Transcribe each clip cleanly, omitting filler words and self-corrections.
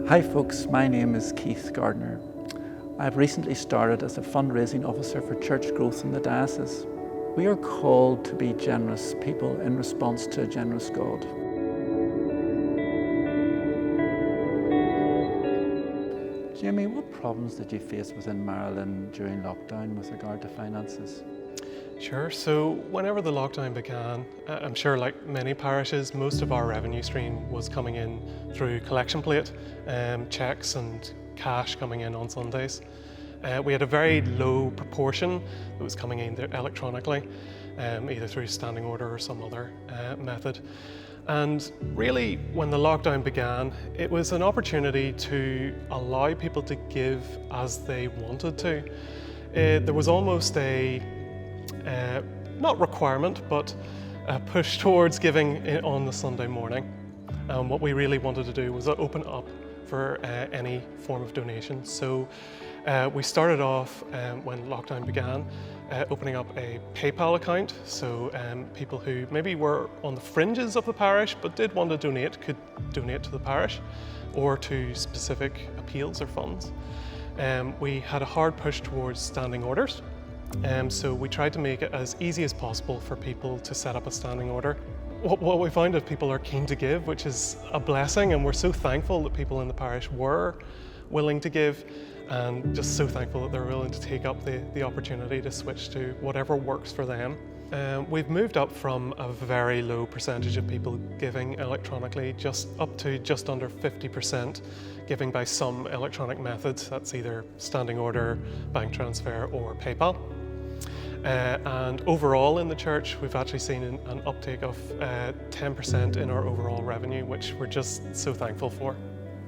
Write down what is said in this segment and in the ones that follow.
Hi folks, my name is Keith Gardiner. I've recently started as a fundraising officer for church growth in the diocese. We are called to be generous people in response to a generous God. Jamie, what problems did you face within Magheralin during lockdown with regard to finances? Sure, so whenever the lockdown began, I'm sure like many parishes, most of our revenue stream was coming in through collection plate, cheques and cash coming in on Sundays. We had a very low proportion that was coming in electronically, either through standing order or some other method. And really, when the lockdown began, it was an opportunity to allow people to give as they wanted to. There was almost a not requirement, but a push towards giving on the Sunday morning. What we really wanted to do was open up for any form of donation. So we started off when lockdown began, opening up a PayPal account. So people who maybe were on the fringes of the parish but did want to donate could donate to the parish or to specific appeals or funds. We had a hard push towards standing orders. So we tried to make it as easy as possible for people to set up a standing order. What we found is people are keen to give, which is a blessing, and we're so thankful that people in the parish were willing to give, and just so thankful that they're willing to take up the opportunity to switch to whatever works for them. We've moved up from a very low percentage of people giving electronically, just up to just under 50% giving by some electronic methods. That's either standing order, bank transfer or PayPal. And overall in the church, we've actually seen an uptake of 10% in our overall revenue, which we're just so thankful for.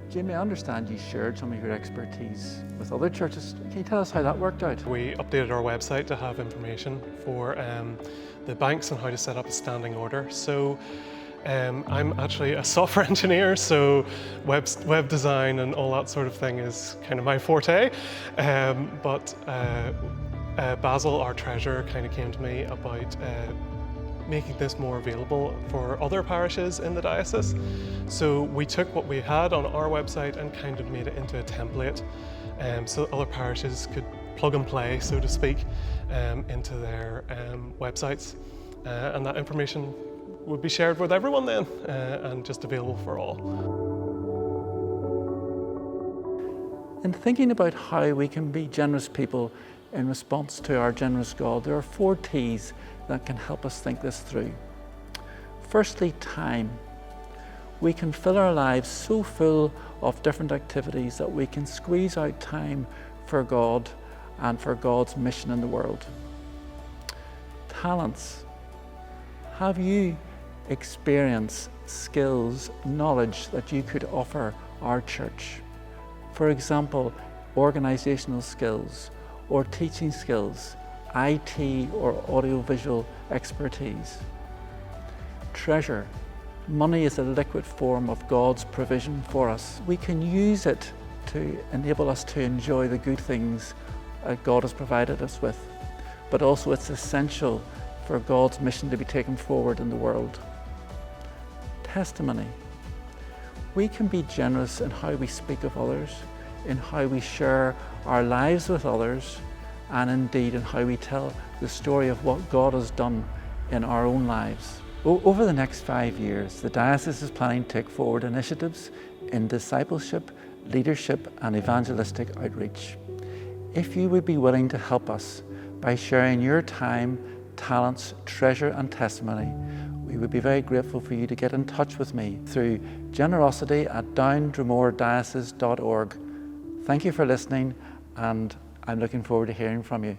Jamie, I understand you shared some of your expertise with other churches. Can you tell us how that worked out? We updated our website to have information for the banks and how to set up a standing order. So I'm actually a software engineer, so web design and all that sort of thing is kind of my forte. Basil, our treasurer, kind of came to me about making this more available for other parishes in the diocese. So we took what we had on our website and kind of made it into a template so that other parishes could plug and play, so to speak, into their websites. And that information would be shared with everyone then and just available for all. In thinking about how we can be generous people in response to our generous God, there are 4 T's that can help us think this through. Firstly, time. We can fill our lives so full of different activities that we can squeeze out time for God and for God's mission in the world. Talents. Have you experienced skills, knowledge that you could offer our church? For example, organizational skills, or teaching skills, IT or audiovisual expertise. Treasure. Money is a liquid form of God's provision for us. We can use it to enable us to enjoy the good things that God has provided us with, but also it's essential for God's mission to be taken forward in the world. Testimony. We can be generous in how we speak of others, in how we share our lives with others, and indeed in how we tell the story of what God has done in our own lives. Over the next 5 years, the diocese is planning to take forward initiatives in discipleship, leadership and evangelistic outreach. If you would be willing to help us by sharing your time, talents, treasure and testimony, we would be very grateful for you to get in touch with me through generosity@downdromorediocese.org. Thank you for listening, and I'm looking forward to hearing from you.